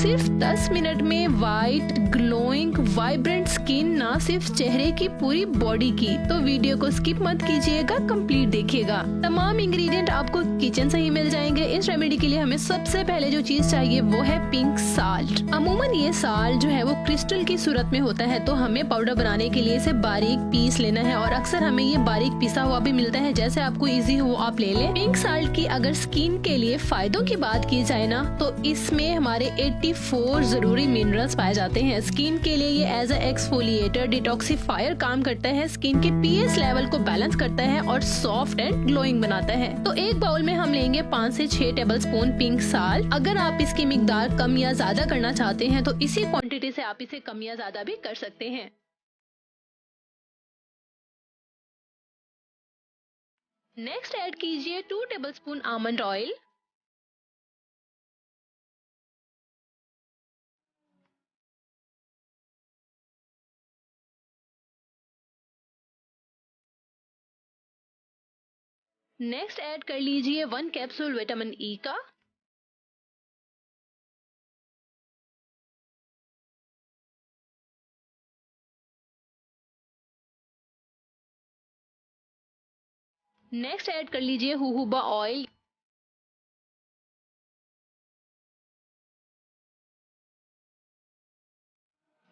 सिर्फ 10 मिनट में white glowing vibrant skin, ना सिर्फ चेहरे की पूरी बॉडी की। तो वीडियो को स्किप मत कीजिएगा, कंप्लीट देखिएगा। तमाम इंग्रेडिएंट आपको किचन से ही मिल जाएंगे। इस रेमेडी के लिए हमें सबसे पहले जो चीज चाहिए वो है पिंक साल्ट। अमूमन ये साल्ट जो है वो क्रिस्टल की सूरत में होता है, तो हमें पाउडर बनाने के लिए इसे बारीक पीस लेना है और अक्सर हमें ये बारीक पिसा हुआ भी मिलता है। जैसे आपको इजी हो आप ले लें। पिंक साल्ट की अगर स्किन के लिए फायदों की बात की जाए ना, तो इसमें हमारे 84 जरूरी मिनरल्स पाए जाते हैं। स्किन के लिए ये एज ए एक्सफोलिएटर डिटॉक्सिफायर काम करता है, स्किन के पीएच लेवल को बैलेंस करता है और सॉफ्ट एंड ग्लोइंग बनाता है। तो एक बाउल में हम लेंगे 5 से 6 टेबलस्पून पिंक साल्ट। अगर आप इसकी मिकदार कम या ज्यादा करना चाहते हैं तो इसी क्वांटिटी से आप इसे कम या ज्यादा भी कर सकते हैं। नेक्स्ट ऐड कीजिए 2 tablespoon almond oil, next add कर लीजिए 1 कैप्सूल विटामिन ई का, नेक्स्ट ऐड कर लीजिए हुहुबा ऑयल,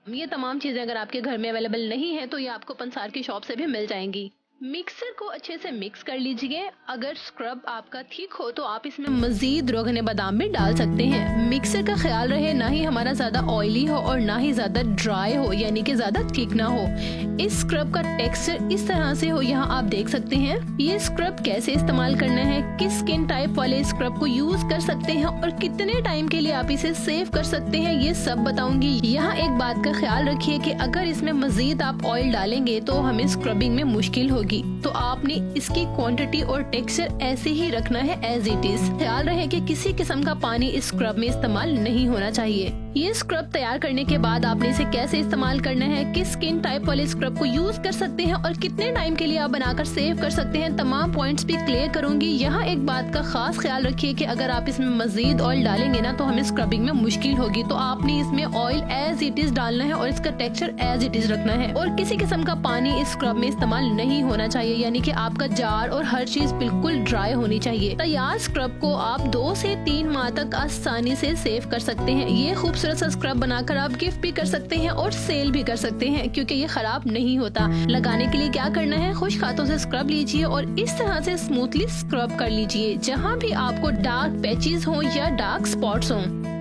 ये तमाम चीजें अगर आपके घर में अवेलेबल नहीं है तो ये आपको पंसार की शॉप से भी मिल जाएंगी। मिक्सर को अच्छे से मिक्स कर लीजिए। अगर स्क्रब आपका थिक हो तो आप इसमें मजीद रोगने बादाम भी डाल सकते हैं। मिक्सर का ख्याल रहे ना ही हमारा ज्यादा ऑयली हो और ना ही ज्यादा ड्राई हो, यानी कि ज्यादा थिक ना हो। इस स्क्रब का टेक्सचर इस तरह से हो, यहाँ आप देख सकते हैं। ये स्क्रब कैसे इस्तेमाल करना है, किस स्किन टाइप वाले स्क्रब को यूज कर सकते हैं और कितने टाइम के लिए आप इसे सेव कर सकते हैं, ये सब बताऊंगी। यहाँ एक बात का ख्याल रखिए कि अगर इसमें मजीद आप ऑयल डालेंगे तो हमें स्क्रबिंग में मुश्किल होगी, तो आपने इसकी क्वांटिटी और टेक्सचर ऐसे ही रखना है एज इट इज। ख्याल रहे कि किसी किस्म का पानी इस स्क्रब में इस्तेमाल नहीं होना चाहिए। ये स्क्रब तैयार करने के बाद आपने इसे कैसे इस्तेमाल करना है, किस स्किन टाइप वाले स्क्रब को यूज कर सकते हैं और कितने टाइम के लिए आप बनाकर सेव कर सकते हैं, तमाम पॉइंट्स भी क्लियर करूंगी। यहाँ एक बात का खास ख्याल रखिए कि अगर आप इसमें मजीद ऑयल डालेंगे ना तो हमें स्क्रबिंग में मुश्किल होगी, तो आपने इसमें ऑयल एज इट इज डालना है और इसका टेक्सचर एज इट इज रखना है और किसी किस्म का पानी इस स्क्रब में इस्तेमाल नहीं होना चाहिए, यानी कि आपका जार और हर चीज बिल्कुल ड्राई होनी चाहिए। तैयार स्क्रब को आप 2 से 3 माह तक आसानी से सेव कर सकते हैं। ये खूबसूरत सा स्क्रब बनाकर आप गिफ्ट भी कर सकते हैं और सेल भी कर सकते हैं, क्योंकि ये खराब नहीं होता। लगाने के लिए क्या करना है, खुश हाथों से स्क्रब लीजिए और इस तरह से स्मूथली स्क्रब कर लीजिए जहाँ भी आपको डार्क पैचेस हो या डार्क स्पॉट्स हों।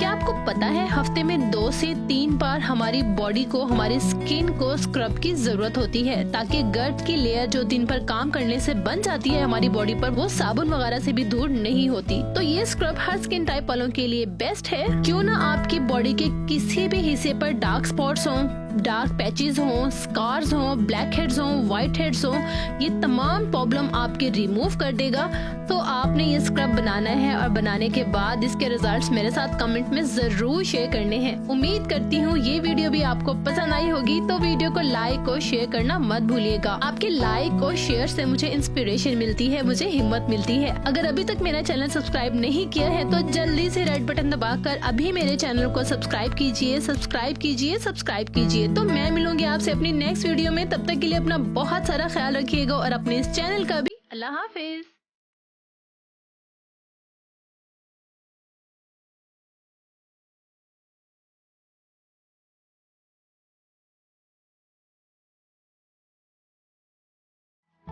आपको पता है हफ्ते में 2 से 3 बार हमारी बॉडी को, हमारी स्किन को स्क्रब की जरूरत होती है, ताकि गर्द की लेयर जो दिन भर काम करने से बन जाती है हमारी बॉडी पर, वो साबुन वगैरह से भी दूर नहीं होती। तो ये स्क्रब हर स्किन टाइप वालों के लिए बेस्ट है। क्यों ना आपकी बॉडी के किसी भी हिस्से पर डार्क स्पॉट्स हों, डार्क पैचेस हों, स्कार्स हों, ब्लैक हेड्स हों, व्हाइट हेड्स हों, ये तमाम प्रॉब्लम आपके रिमूव कर देगा। तो आपने ये स्क्रब बनाना है और बनाने के बाद इसके रिजल्ट्स मेरे साथ कमेंट में जरूर शेयर करने हैं। उम्मीद करती हूँ ये वीडियो भी आपको पसंद आई होगी, तो वीडियो को लाइक और शेयर करना मत भूलिएगा। आपके लाइक और शेयर से मुझे इंस्पिरेशन मिलती है, मुझे हिम्मत मिलती है। अगर अभी तक मेरा चैनल सब्सक्राइब नहीं किया है तो जल्दी से रेड बटन दबाकर अभी मेरे चैनल को सब्सक्राइब कीजिए, सब्सक्राइब कीजिए, सब्सक्राइब कीजिए। तो मैं मिलूंगी आपसे अपनी नेक्स्ट वीडियो में। तब तक के लिए अपना बहुत सारा ख्याल रखिएगा और अपने इस चैनल का भी। अल्लाह हाफिज।